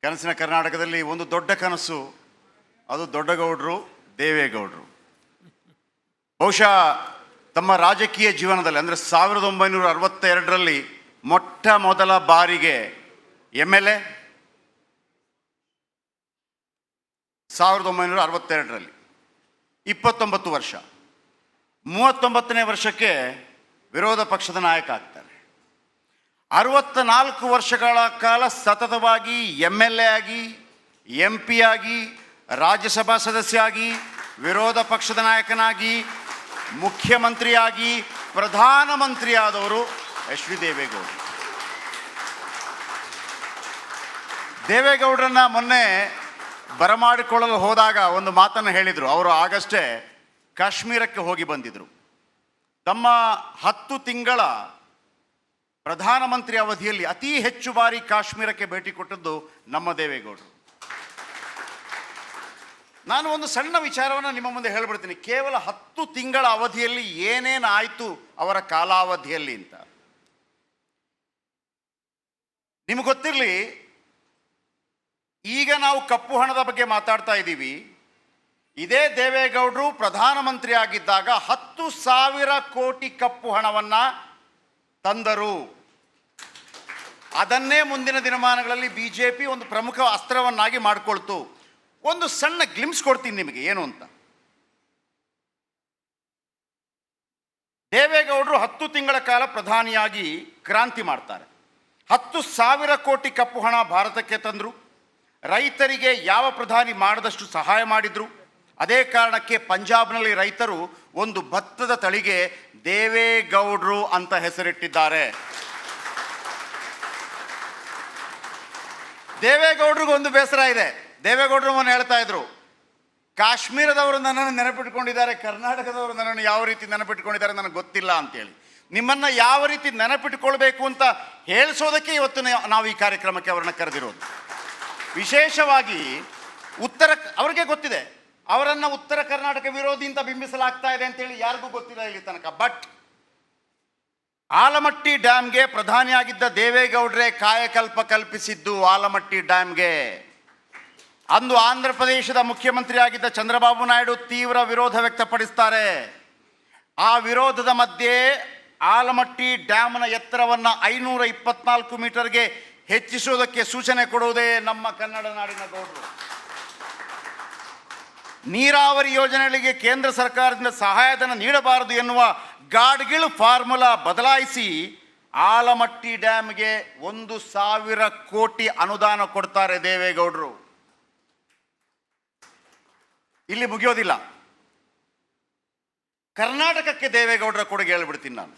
ಕನಸಿನ ಕರ್ನಾಟಕದಲ್ಲಿ ಒಂದು ದೊಡ್ಡ ಕನಸು, ಅದು ದೊಡ್ಡಗೌಡರು ದೇವೇಗೌಡರು. ಬಹುಶಃ ತಮ್ಮ ರಾಜಕೀಯ ಜೀವನದಲ್ಲಿ ಅಂದರೆ 1962ರಲ್ಲಿ ಮೊಟ್ಟ ಮೊದಲ ಬಾರಿಗೆ MLA, 1962ರಲ್ಲಿ 29 ವರ್ಷ, 39ನೇ ವರ್ಷಕ್ಕೆ ವಿರೋಧ ಪಕ್ಷದ ನಾಯಕ ಆಗ್ತಾರೆ. 64 ವರ್ಷಗಳ ಕಾಲ ಸತತವಾಗಿ MLA ಆಗಿ, MP ಆಗಿ, ರಾಜ್ಯಸಭಾ ಸದಸ್ಯ ಆಗಿ, ವಿರೋಧ ಪಕ್ಷದ ನಾಯಕನಾಗಿ, ಮುಖ್ಯಮಂತ್ರಿಯಾಗಿ, ಪ್ರಧಾನಮಂತ್ರಿಯಾದವರು ಎಚ್ ಡಿ ದೇವೇಗೌಡರು. ದೇವೇಗೌಡರನ್ನ ಮೊನ್ನೆ ಬರಮಾಡಿಕೊಳ್ಳಲು ಹೋದಾಗ ಒಂದು ಮಾತನ್ನು ಹೇಳಿದರು. ಅವರು ಆಗಷ್ಟೇ ಕಾಶ್ಮೀರಕ್ಕೆ ಹೋಗಿ ಬಂದಿದ್ದರು. ತಮ್ಮ 10 ತಿಂಗಳ ಪ್ರಧಾನಮಂತ್ರಿ ಅವಧಿಯಲ್ಲಿ ಅತಿ ಹೆಚ್ಚು ಬಾರಿ ಕಾಶ್ಮೀರಕ್ಕೆ ಭೇಟಿ ಕೊಟ್ಟದ್ದು ನಮ್ಮ ದೇವೇಗೌಡರು. ನಾನು ಒಂದು ಸಣ್ಣ ವಿಚಾರವನ್ನು ನಿಮ್ಮ ಮುಂದೆ ಹೇಳಿಬಿಡ್ತೀನಿ. ಕೇವಲ 10 ತಿಂಗಳ ಅವಧಿಯಲ್ಲಿ ಏನೇನು ಆಯಿತು ಅವರ ಕಾಲಾವಧಿಯಲ್ಲಿ ಅಂತ ನಿಮಗೆ ಗೊತ್ತಿರಲಿ. ಈಗ ನಾವು ಕಪ್ಪು ಹಣದ ಬಗ್ಗೆ ಮಾತಾಡ್ತಾ ಇದ್ದೀವಿ. ಇದೇ ದೇವೇಗೌಡರು ಪ್ರಧಾನಮಂತ್ರಿ ಆಗಿದ್ದಾಗ 10,000 ಕೋಟಿ ಕಪ್ಪು ಹಣವನ್ನು ತಂದರು. ಅದನ್ನೇ ಮುಂದಿನ ದಿನಮಾನಗಳಲ್ಲಿ BJP ಒಂದು ಪ್ರಮುಖ ಅಸ್ತ್ರವನ್ನಾಗಿ ಮಾಡಿಕೊಳ್ತು. ಒಂದು ಸಣ್ಣ ಗ್ಲಿಮ್ಸ್ ಕೊಡ್ತೀನಿ ನಿಮಗೆ ಏನು ಅಂತ. ದೇವೇಗೌಡರು 10 ತಿಂಗಳ ಕಾಲ ಪ್ರಧಾನಿಯಾಗಿ ಕ್ರಾಂತಿ ಮಾಡ್ತಾರೆ. 10,000 ಕೋಟಿ ಕಪ್ಪು ಹಣ ಭಾರತಕ್ಕೆ ತಂದರು. ರೈತರಿಗೆ ಯಾವ ಪ್ರಧಾನಿ ಮಾಡದಷ್ಟು ಸಹಾಯ ಮಾಡಿದರು. ಅದೇ ಕಾರಣಕ್ಕೆ ಪಂಜಾಬ್ನಲ್ಲಿ ರೈತರು ಒಂದು ಭತ್ತದ ತಳಿಗೆ ದೇವೇಗೌಡರು ಅಂತ ಹೆಸರಿಟ್ಟಿದ್ದಾರೆ. ದೇವೇಗೌಡರಿಗೊಂದು ಬೇಸರ ಇದೆ. ದೇವೇಗೌಡರು ಮೊನ್ನೆ ಹೇಳ್ತಾ ಇದ್ರು, ಕಾಶ್ಮೀರದವರು ನನ್ನನ್ನು ನೆನಪಿಟ್ಕೊಂಡಿದ್ದಾರೆ, ಕರ್ನಾಟಕದವರು ನನ್ನನ್ನು ಯಾವ ರೀತಿ ನೆನಪಿಟ್ಕೊಂಡಿದ್ದಾರೆ ನನಗೆ ಗೊತ್ತಿಲ್ಲ ಅಂತೇಳಿ. ನಿಮ್ಮನ್ನು ಯಾವ ರೀತಿ ನೆನಪಿಟ್ಕೊಳ್ಬೇಕು ಅಂತ ಹೇಳಿಸೋದಕ್ಕೆ ಇವತ್ತು ನಾವು ಈ ಕಾರ್ಯಕ್ರಮಕ್ಕೆ ಅವರನ್ನು ಕರೆದಿರೋದು. ವಿಶೇಷವಾಗಿ ಅವ್ರಿಗೆ ಗೊತ್ತಿದೆ, ಅವರನ್ನು ಉತ್ತರ ಕರ್ನಾಟಕ ವಿರೋಧಿ ಅಂತ ಬಿಂಬಿಸಲಾಗ್ತಾ ಇದೆ ಅಂತೇಳಿ ಯಾರಿಗೂ ಗೊತ್ತಿಲ್ಲ ಇಲ್ಲಿ ತನಕ. ಬಟ್ ಆಲಮಟ್ಟಿ ಡ್ಯಾಮ್ಗೆ ಪ್ರಧಾನಿಯಾಗಿದ್ದ ದೇವೇಗೌಡರೇ ಕಾಯಕಲ್ಪ ಕಲ್ಪಿಸಿದ್ದು ಆಲಮಟ್ಟಿ ಡ್ಯಾಮ್ಗೆ. ಅಂದು ಆಂಧ್ರ ಪ್ರದೇಶದ ಮುಖ್ಯಮಂತ್ರಿ ಆಗಿದ್ದ ಚಂದ್ರಬಾಬು ನಾಯ್ಡು ತೀವ್ರ ವಿರೋಧ ವ್ಯಕ್ತಪಡಿಸ್ತಾರೆ. ಆ ವಿರೋಧದ ಮಧ್ಯೆ ಆಲಮಟ್ಟಿ ಡ್ಯಾಮ್ನ ಎತ್ತರವನ್ನು 524 ಮೀಟರ್ಗೆ ಹೆಚ್ಚಿಸುವುದಕ್ಕೆ ಸೂಚನೆ ಕೊಡುವುದೇ ನಮ್ಮ ಕನ್ನಡ ನಾಡಿನ ಗೌಡರು. ನೀರಾವರಿ ಯೋಜನೆಗಳಿಗೆ ಕೇಂದ್ರ ಸರ್ಕಾರದಿಂದ ಸಹಾಯಧನ ನೀಡಬಾರದು ಎನ್ನುವ ಗಾಡ್ಗಿಳ್ ಫಾರ್ಮುಲಾ ಬದಲಾಯಿಸಿ ಆಲಮಟ್ಟಿ ಡ್ಯಾಮ್ಗೆ 1,000 ಕೋಟಿ ಅನುದಾನ ಕೊಡ್ತಾರೆ ದೇವೇಗೌಡರು. ಇಲ್ಲಿ ಮುಗಿಯೋದಿಲ್ಲ. ಕರ್ನಾಟಕಕ್ಕೆ ದೇವೇಗೌಡರ ಕೊಡುಗೆ ಹೇಳ್ಬಿಡ್ತೀನಿ ನಾನು.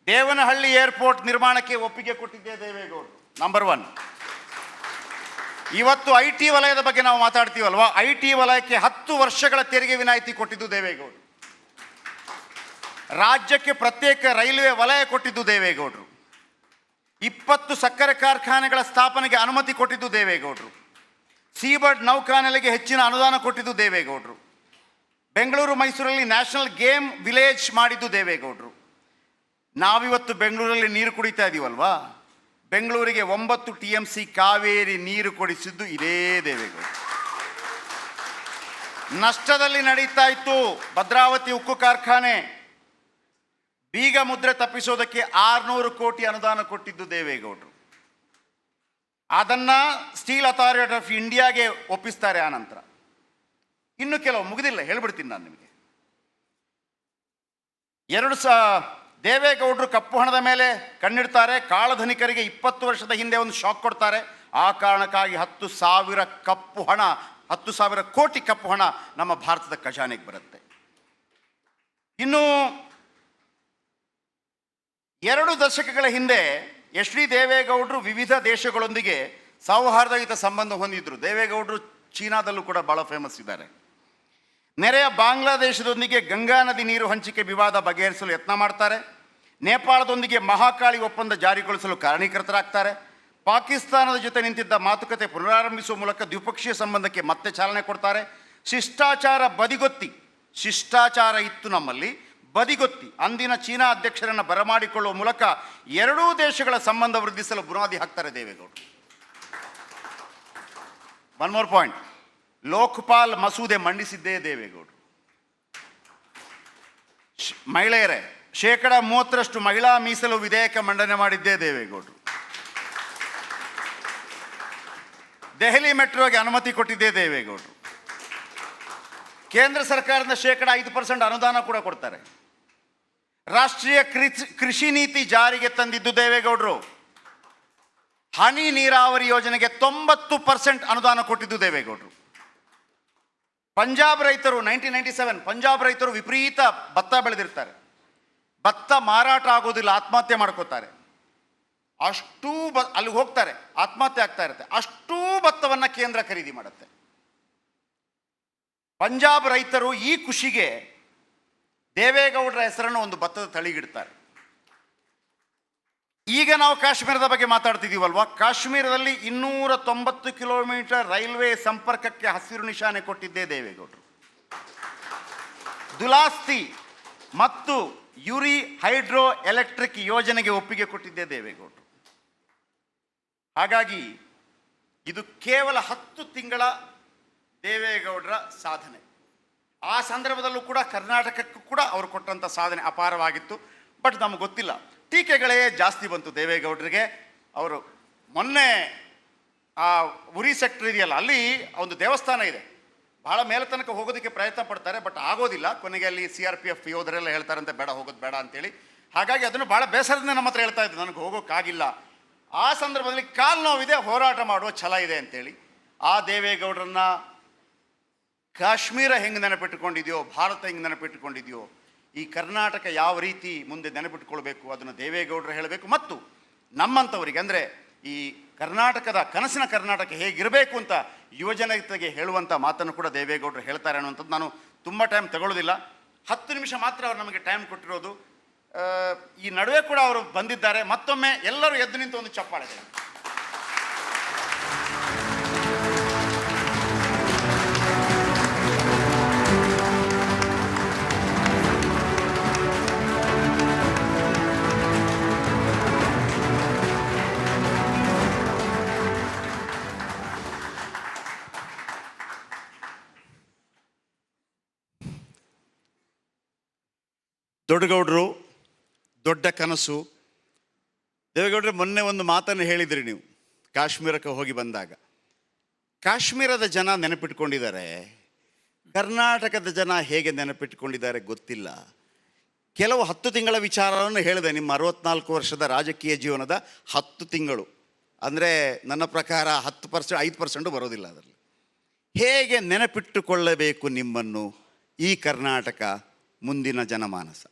ದೇವನಹಳ್ಳಿ ಏರ್ಪೋರ್ಟ್ ನಿರ್ಮಾಣಕ್ಕೆ ಒಪ್ಪಿಗೆ ಕೊಟ್ಟಿದ್ದೆ ದೇವೇಗೌಡರು, ನಂಬರ್ 1. ಇವತ್ತು IT ವಲಯದ ಬಗ್ಗೆ ನಾವು ಮಾತಾಡ್ತೀವಲ್ವಾ, IT ವಲಯಕ್ಕೆ 10 ವರ್ಷಗಳ ತೆರಿಗೆ ವಿನಾಯಿತಿ ಕೊಟ್ಟಿದ್ದು ದೇವೇಗೌಡರು. ರಾಜ್ಯಕ್ಕೆ ಪ್ರತ್ಯೇಕ ರೈಲ್ವೆ ವಲಯ ಕೊಟ್ಟಿದ್ದು ದೇವೇಗೌಡರು. 20 ಸಕ್ಕರೆ ಕಾರ್ಖಾನೆಗಳ ಸ್ಥಾಪನೆಗೆ ಅನುಮತಿ ಕೊಟ್ಟಿದ್ದು ದೇವೇಗೌಡರು. ಸೀಬರ್ಡ್ ನೌಕಾನೆಲೆಗೆ ಹೆಚ್ಚಿನ ಅನುದಾನ ಕೊಟ್ಟಿದ್ದು ದೇವೇಗೌಡರು. ಬೆಂಗಳೂರು ಮೈಸೂರಲ್ಲಿ ನ್ಯಾಷನಲ್ ಗೇಮ್ ವಿಲೇಜ್ ಮಾಡಿದ್ದು ದೇವೇಗೌಡರು. ನಾವಿವತ್ತು ಬೆಂಗಳೂರಲ್ಲಿ ನೀರು ಕುಡಿತಾ ಇದ್ದೀವಲ್ವಾ, ಬೆಂಗಳೂರಿಗೆ 9 TMC ಕಾವೇರಿ ನೀರು ಕೊಡಿಸಿದ್ದು ಇದೇ ದೇವೇಗೌಡರು. ನಷ್ಟದಲ್ಲಿ ನಡೀತಾ ಇತ್ತು ಭದ್ರಾವತಿ ಉಕ್ಕು ಕಾರ್ಖಾನೆ, ಬೀಗ ಮುದ್ರೆ ತಪ್ಪಿಸೋದಕ್ಕೆ 600 ಕೋಟಿ ಅನುದಾನ ಕೊಟ್ಟಿದ್ದು ದೇವೇಗೌಡರು. ಅದನ್ನ ಸ್ಟೀಲ್ ಅಥಾರಿಟಿ ಆಫ್ ಇಂಡಿಯಾಗೆ ಒಪ್ಪಿಸ್ತಾರೆ. ಆ ನಂತರ ಇನ್ನು ಕೆಲವು ಮುಗಿದಿಲ್ಲ, ಹೇಳ್ಬಿಡ್ತೀನಿ ನಾನು ನಿಮಗೆ. ದೇವೇಗೌಡರು ಕಪ್ಪು ಹಣದ ಮೇಲೆ ಕಣ್ಣಿಡ್ತಾರೆ. ಕಾಳಧನಿಕರಿಗೆ 20 ವರ್ಷದ ಹಿಂದೆ ಒಂದು ಶಾಕ್ ಕೊಡ್ತಾರೆ. ಆ ಕಾರಣಕ್ಕಾಗಿ 10,000 ಕೋಟಿ ಕಪ್ಪು ಹಣ ನಮ್ಮ ಭಾರತದ ಖಜಾನೆಗೆ ಬರುತ್ತೆ. ಇನ್ನು 2 ದಶಕಗಳ ಹಿಂದೆ ಎಚ್ ಡಿ ದೇವೇಗೌಡರು ವಿವಿಧ ದೇಶಗಳೊಂದಿಗೆ ಸೌಹಾರ್ದಯುತ ಸಂಬಂಧ ಹೊಂದಿದ್ರು. ದೇವೇಗೌಡರು ಚೀನಾದಲ್ಲೂ ಕೂಡ ಭಾಳ ಫೇಮಸ್ ಇದ್ದಾರೆ. ನೆರೆಯ ಬಾಂಗ್ಲಾದೇಶದೊಂದಿಗೆ ಗಂಗಾ ನದಿ ನೀರು ಹಂಚಿಕೆ ವಿವಾದ ಬಗೆಹರಿಸಲು ಯತ್ನ ಮಾಡ್ತಾರೆ. ನೇಪಾಳದೊಂದಿಗೆ ಮಹಾಕಾಳಿ ಒಪ್ಪಂದ ಜಾರಿಗೊಳಿಸಲು ಕಾರಣೀಕರ್ತರಾಗ್ತಾರೆ. ಪಾಕಿಸ್ತಾನದ ಜೊತೆ ನಿಂತಿದ್ದ ಮಾತುಕತೆ ಪುನರಾರಂಭಿಸುವ ಮೂಲಕ ದ್ವಿಪಕ್ಷೀಯ ಸಂಬಂಧಕ್ಕೆ ಮತ್ತೆ ಚಾಲನೆ ಕೊಡ್ತಾರೆ. ಶಿಷ್ಟಾಚಾರ ಇತ್ತು ನಮ್ಮಲ್ಲಿ, ಬದಿಗೊತ್ತಿ ಅಂದಿನ ಚೀನಾ ಅಧ್ಯಕ್ಷರನ್ನು ಬರಮಾಡಿಕೊಳ್ಳುವ ಮೂಲಕ 2 ದೇಶಗಳ ಸಂಬಂಧ ವೃದ್ಧಿಸಲು ಬುನಾದಿ ಹಾಕ್ತಾರೆ ದೇವೇಗೌಡರು. ಒನ್ ಮೋರ್ ಪಾಯಿಂಟ್, ಲೋಕಪಾಲ್ ಮಸೂದೆ ಮಂಡಿಸಿದ್ದೇ ದೇವೇಗೌಡರು. ಮಹಿಳೆಯರೇ, 30% ಮಹಿಳಾ ಮೀಸಲು ವಿಧೇಯಕ ಮಂಡನೆ ಮಾಡಿದ್ದೇ ದೇವೇಗೌಡರು. ದೆಹಲಿ ಮೆಟ್ರೋಗೆ ಅನುಮತಿ ಕೊಟ್ಟಿದ್ದೇ ದೇವೇಗೌಡರು. ಕೇಂದ್ರ ಸರ್ಕಾರದಿಂದ 5% ಅನುದಾನ ಕೂಡ ಕೊಡ್ತಾರೆ. ರಾಷ್ಟ್ರೀಯ ಕೃಷಿ ನೀತಿ ಜಾರಿಗೆ ತಂದಿದ್ದು ದೇವೇಗೌಡರು. ಹನಿ ನೀರಾವರಿ ಯೋಜನೆಗೆ 90% ಅನುದಾನ ಕೊಟ್ಟಿದ್ದು ದೇವೇಗೌಡರು. ಪಂಜಾಬ್ ರೈತರು 1997 ಪಂಜಾಬ್ ರೈತರು ವಿಪರೀತ ಭತ್ತ ಬೆಳೆದಿರ್ತಾರೆ, ಭತ್ತ ಮಾರಾಟ ಆಗೋದಿಲ್ಲ, ಆತ್ಮಹತ್ಯೆ ಮಾಡ್ಕೋತಾರೆ. ಅಷ್ಟೂ ಅಲ್ಲಿಗೆ ಹೋಗ್ತಾರೆ, ಆತ್ಮಹತ್ಯೆ ಆಗ್ತಾ ಇರುತ್ತೆ. ಅಷ್ಟೂ ಭತ್ತವನ್ನು ಕೇಂದ್ರ ಖರೀದಿ ಮಾಡುತ್ತೆ. ಪಂಜಾಬ್ ರೈತರು ಈ ಖುಷಿಗೆ ದೇವೇಗೌಡರ ಹೆಸರನ್ನು ಒಂದು ಭತ್ತದ ತಳಿಗಿಡ್ತಾರೆ. ಈಗ ನಾವು ಕಾಶ್ಮೀರದ ಬಗ್ಗೆ ಮಾತಾಡ್ತಿದ್ದೀವಲ್ವಾ, ಕಾಶ್ಮೀರದಲ್ಲಿ 290 ಕಿಲೋಮೀಟರ್ ರೈಲ್ವೆ ಸಂಪರ್ಕಕ್ಕೆ ಹಸಿರು ನಿಶಾನೆ ಕೊಟ್ಟಿದ್ದೇ ದೇವೇಗೌಡರು. ದುಲಾಸ್ತಿ ಮತ್ತು ಯುರಿ ಹೈಡ್ರೋ ಎಲೆಕ್ಟ್ರಿಕ್ ಯೋಜನೆಗೆ ಒಪ್ಪಿಗೆ ಕೊಟ್ಟಿದ್ದೇ ದೇವೇಗೌಡರು. ಹಾಗಾಗಿ ಇದು ಕೇವಲ 10 ತಿಂಗಳ ದೇವೇಗೌಡರ ಸಾಧನೆ. ಆ ಸಂದರ್ಭದಲ್ಲೂ ಕೂಡ ಕರ್ನಾಟಕಕ್ಕೂ ಕೂಡ ಅವರು ಕೊಟ್ಟಂಥ ಸಾಧನೆ ಅಪಾರವಾಗಿತ್ತು. ಬಟ್ ನಮಗೆ ಗೊತ್ತಿಲ್ಲ, ಟೀಕೆಗಳೇ ಜಾಸ್ತಿ ಬಂತು ದೇವೇಗೌಡರಿಗೆ. ಅವರು ಮೊನ್ನೆ ಆ ಉರಿ ಸೆಕ್ಟರ್ ಇದೆಯಲ್ಲ, ಅಲ್ಲಿ ಒಂದು ದೇವಸ್ಥಾನ ಇದೆ, ಭಾಳ ಮೇಲೆ ತನಕ ಹೋಗೋದಕ್ಕೆ ಪ್ರಯತ್ನ ಪಡ್ತಾರೆ, ಬಟ್ ಆಗೋದಿಲ್ಲ. ಕೊನೆಗೆ ಅಲ್ಲಿ CRPF ಯೋಧರೆಲ್ಲ ಹೇಳ್ತಾರಂತೆ ಬೇಡ, ಹೋಗೋದು ಬೇಡ ಅಂತೇಳಿ. ಹಾಗಾಗಿ ಅದನ್ನು ಭಾಳ ಬೇಸರದಿಂದ ನಮ್ಮ ಹತ್ರ ಹೇಳ್ತಾ ಇದ್ದೆ, ನನಗೆ ಹೋಗೋಕ್ಕಾಗಿಲ್ಲ. ಆ ಸಂದರ್ಭದಲ್ಲಿ ಕಾಲು ನೋವಿದೆ, ಹೋರಾಟ ಮಾಡುವ ಛಲ ಇದೆ ಅಂತೇಳಿ. ಆ ದೇವೇಗೌಡರನ್ನ ಕಾಶ್ಮೀರ ಹೆಂಗೆ ನೆನಪಿಟ್ಟುಕೊಂಡಿದೆಯೋ, ಭಾರತ ಹೆಂಗೆ ನೆನಪಿಟ್ಟುಕೊಂಡಿದೆಯೋ, ಈ ಕರ್ನಾಟಕ ಯಾವ ರೀತಿ ಮುಂದೆ ನೆನಪಿಟ್ಕೊಳ್ಬೇಕು ಅದನ್ನು ದೇವೇಗೌಡರು ಹೇಳಬೇಕು. ಮತ್ತು ನಮ್ಮಂಥವರಿಗೆ, ಅಂದರೆ ಈ ಕರ್ನಾಟಕದ ಕನಸಿನ ಕರ್ನಾಟಕ ಹೇಗಿರಬೇಕು ಅಂತ ಯುವಜನತೆಗೆ ಹೇಳುವಂಥ ಮಾತನ್ನು ಕೂಡ ದೇವೇಗೌಡರು ಹೇಳ್ತಾರೆ ಅನ್ನುವಂಥದ್ದು. ನಾನು ತುಂಬ ಟೈಮ್ ತಗೊಳ್ಳೋದಿಲ್ಲ, 10 ನಿಮಿಷ ಮಾತ್ರ ಅವರು ನಮಗೆ ಟೈಮ್ ಕೊಟ್ಟಿರೋದು. ಈ ನಡುವೆ ಕೂಡ ಅವರು ಬಂದಿದ್ದಾರೆ. ಮತ್ತೊಮ್ಮೆ ಎಲ್ಲರೂ ಎದ್ದು ನಿಂತು ಒಂದು ಚಪ್ಪಾಳೆ. ದೊಡ್ಡಗೌಡರು, ದೊಡ್ಡ ಕನಸು. ದೇವೇಗೌಡರು ಮೊನ್ನೆ ಒಂದು ಮಾತನ್ನು ಹೇಳಿದ್ರಿ ನೀವು ಕಾಶ್ಮೀರಕ್ಕೆ ಹೋಗಿ ಬಂದಾಗ. ಕಾಶ್ಮೀರದ ಜನ ನೆನಪಿಟ್ಕೊಂಡಿದ್ದಾರೆ, ಕರ್ನಾಟಕದ ಜನ ಹೇಗೆ ನೆನಪಿಟ್ಕೊಂಡಿದ್ದಾರೆ ಗೊತ್ತಿಲ್ಲ. ಕೆಲವು 10 ತಿಂಗಳ ವಿಚಾರವನ್ನು ಹೇಳಿದೆ. ನಿಮ್ಮ 64 ವರ್ಷದ ರಾಜಕೀಯ ಜೀವನದ 10 ತಿಂಗಳು ಅಂದರೆ ನನ್ನ ಪ್ರಕಾರ 10% 5% ಬರೋದಿಲ್ಲ ಅದರಲ್ಲಿ. ಹೇಗೆ ನೆನಪಿಟ್ಟುಕೊಳ್ಳಬೇಕು ನಿಮ್ಮನ್ನು ಈ ಕರ್ನಾಟಕ ಮುಂದಿನ ಜನಮಾನಸ.